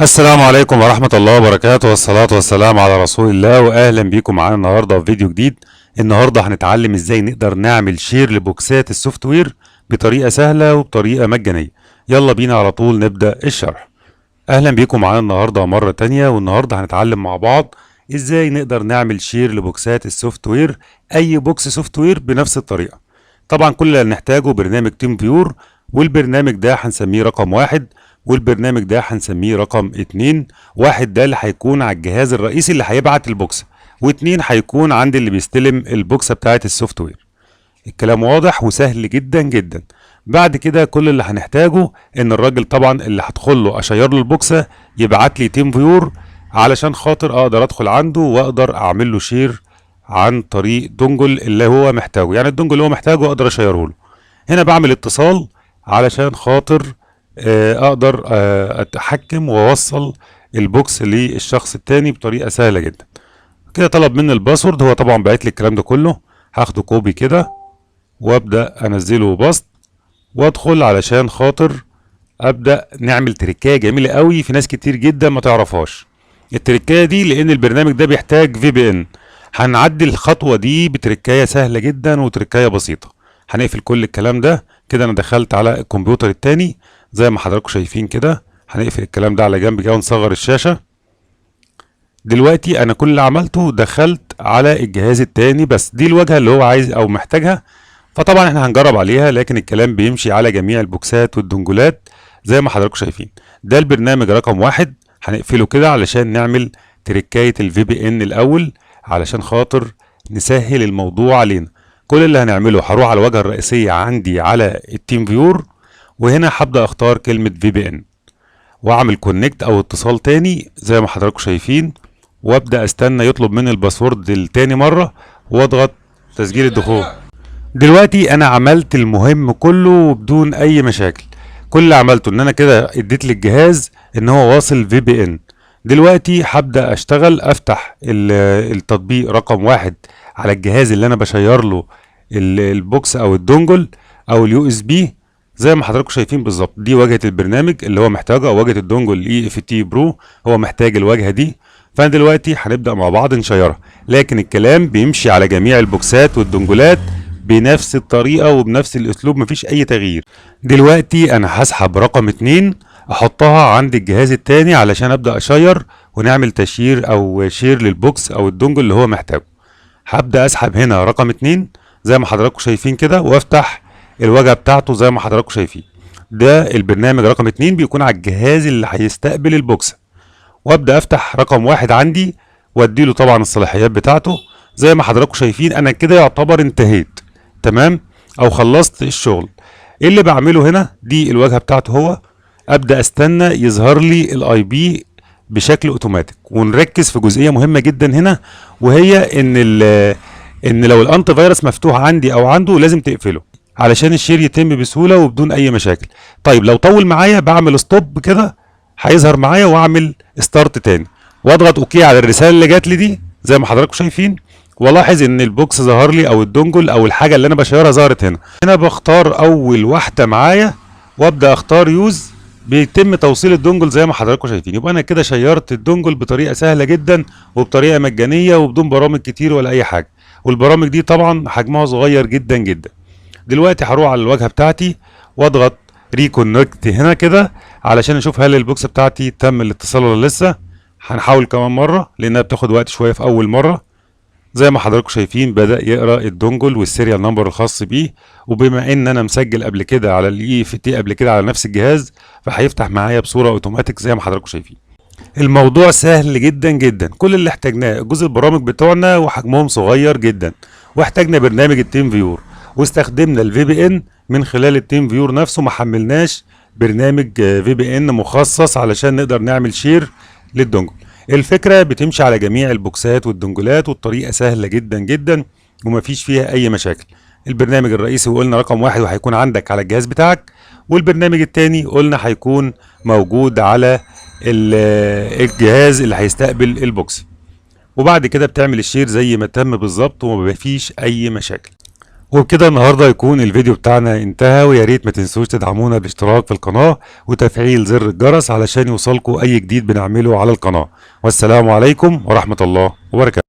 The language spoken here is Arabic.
السلام عليكم ورحمة الله وبركاته، والصلاة والسلام على رسول الله، وأهلا بيكم معانا النهاردة في فيديو جديد. النهاردة هنتعلم ازاي نقدر نعمل شير لبوكسات السوفت وير بطريقة سهلة وبطريقة مجانية. يلا بينا على طول نبدأ الشرح. أهلا بيكم معانا النهاردة مرة تانية، والنهاردة هنتعلم مع بعض ازاي نقدر نعمل شير لبوكسات السوفت وير، أي بوكس سوفت وير بنفس الطريقة. طبعا كل اللي هنحتاجه برنامج تيم فيور، والبرنامج ده هنسميه رقم 1، والبرنامج ده هنسميه رقم 2. 1 ده اللي هيكون على الجهاز الرئيسي اللي هيبعت البوكسة، و2 هيكون عند اللي بيستلم البوكسة بتاعت السوفت وير. الكلام واضح وسهل جدا جدا. بعد كده كل اللي هنحتاجه ان الراجل طبعا اللي هدخل له اشير له البوكسة يبعت لي تيم فيور، علشان خاطر اقدر ادخل عنده واقدر اعمل له شير عن طريق دونجل اللي هو محتاجه. يعني الدونجل اللي هو محتاجه اقدر اشيره له. هنا بعمل اتصال علشان خاطر اقدر اتحكم واوصل البوكس للشخص التاني بطريقه سهله جدا. كده طلب مني الباسورد، هو طبعا بعت لي الكلام ده كله. هاخده كوبي كده وابدا انزله بسط وادخل علشان خاطر ابدا نعمل تريكايه جميله قوي في ناس كتير جدا ما تعرفهاش. التريكايه دي لان البرنامج ده بيحتاج في بي ان، هنعدي الخطوه دي بتريكايه سهله جدا وتريكايه بسيطه. هنقفل كل الكلام ده كده. انا دخلت على الكمبيوتر التاني زي ما حضراتكم شايفين كده. هنقفل الكلام ده على جنب كده ونصغر الشاشه. دلوقتي انا كل اللي عملته دخلت على الجهاز التاني، بس دي الواجهه اللي هو عايز او محتاجها. فطبعا احنا هنجرب عليها، لكن الكلام بيمشي على جميع البوكسات والدنجولات زي ما حضراتكم شايفين. ده البرنامج رقم 1. هنقفله كده علشان نعمل تركاية الفي بي ان الاول، علشان خاطر نسهل الموضوع علينا. كل اللي هنعمله هروح على الواجهة الرئيسية عندي على التيم فيور، وهنا هبدأ اختار كلمة في بي ان واعمل كونكت او اتصال تاني زي ما حضراتكم شايفين، وابدأ استنى يطلب مني الباسورد التاني مرة واضغط تسجيل الدخول. دلوقتي انا عملت المهم كله بدون اي مشاكل. كل اللي عملته ان انا كده اديت للجهاز ان هو واصل في بي ان. دلوقتي هبدأ اشتغل، افتح التطبيق رقم 1 على الجهاز اللي انا بشير له البوكس او الدونجل او اليو اس بي زي ما حضراتكم شايفين بالظبط. دي واجهة البرنامج اللي هو محتاجها، او واجهة الدونجل اي اف تي برو هو محتاج الواجهة دي. فانا دلوقتي هنبدأ مع بعض نشيرها، لكن الكلام بيمشي على جميع البوكسات والدونجلات بنفس الطريقة وبنفس الاسلوب، مفيش اي تغيير. دلوقتي انا هسحب رقم 2 احطها عند الجهاز التاني علشان ابدأ اشير ونعمل تشيير او شير للبوكس او الدونجل اللي هو محتاجه. هبدأ اسحب هنا رقم 2 زي ما حضراتكم شايفين كده، وافتح الواجهة بتاعته زي ما حضراتكم شايفين. ده البرنامج رقم 2 بيكون على الجهاز اللي هيستقبل البوكس. وابدأ افتح رقم 1 عندي واديله طبعا الصلاحيات بتاعته. زي ما حضراتكم شايفين انا كده يعتبر انتهيت تمام او خلصت الشغل. ايه اللي بعمله هنا؟ دي الواجهه بتاعته هو. ابدا استنى يظهر لي الاي بي بشكل اوتوماتيك. ونركز في جزئيه مهمه جدا هنا، وهي ان لو الانتي فيروس مفتوح عندي او عنده لازم تقفله علشان الشير يتم بسهوله وبدون اي مشاكل. طيب لو طول معايا بعمل ستوب كده، هيظهر معايا واعمل ستارت تاني واضغط اوكي على الرساله اللي جات لي دي زي ما حضراتكم شايفين. والاحظ ان البوكس ظهر لي او الدونجل او الحاجه اللي انا بشيرها ظهرت هنا. هنا بختار اول واحده معايا وابدا اختار يوز. بيتم توصيل الدونجل زي ما حضراتكم شايفين. يبقى انا كده شيرت الدونجل بطريقه سهله جدا وبطريقه مجانيه وبدون برامج كتير ولا اي حاجه. والبرامج دي طبعا حجمها صغير جدا جدا. دلوقتي هروح على الواجهه بتاعتي واضغط ريكونكت هنا كده علشان اشوف هل البوكس بتاعتي تم الاتصال ولا لسه. هنحاول كمان مره لانها بتاخد وقت شويه في اول مره. زي ما حضراتكم شايفين بدأ يقرا الدونجل والسيريال نمبر الخاص بيه، وبما ان انا مسجل قبل كده على الاي اف تي قبل كده على نفس الجهاز فهيفتح معايا بصوره اوتوماتيك زي ما حضراتكم شايفين. الموضوع سهل جدا جدا. كل اللي احتاجناه جزء البرامج بتوعنا وحجمهم صغير جدا، واحتاجنا برنامج التيم فيور، واستخدمنا الفي بي ان من خلال التيم فيور نفسه. ما حملناش برنامج في بي ان مخصص علشان نقدر نعمل شير للدونجل. الفكرة بتمشي على جميع البوكسات والدنجلات، والطريقة سهلة جدا جدا ومفيش فيها أي مشاكل. البرنامج الرئيسي وقلنا رقم 1 وهيكون عندك على الجهاز بتاعك، والبرنامج التاني قلنا هيكون موجود على الجهاز اللي هيستقبل البوكس. وبعد كده بتعمل الشير زي ما تم بالظبط ومفيش أي مشاكل. وبكده النهارده يكون الفيديو بتاعنا انتهى، ويا ريت ما تنسوش تدعمونا بالاشتراك في القناة وتفعيل زر الجرس علشان يوصلكوا اي جديد بنعمله على القناة. والسلام عليكم ورحمة الله وبركاته.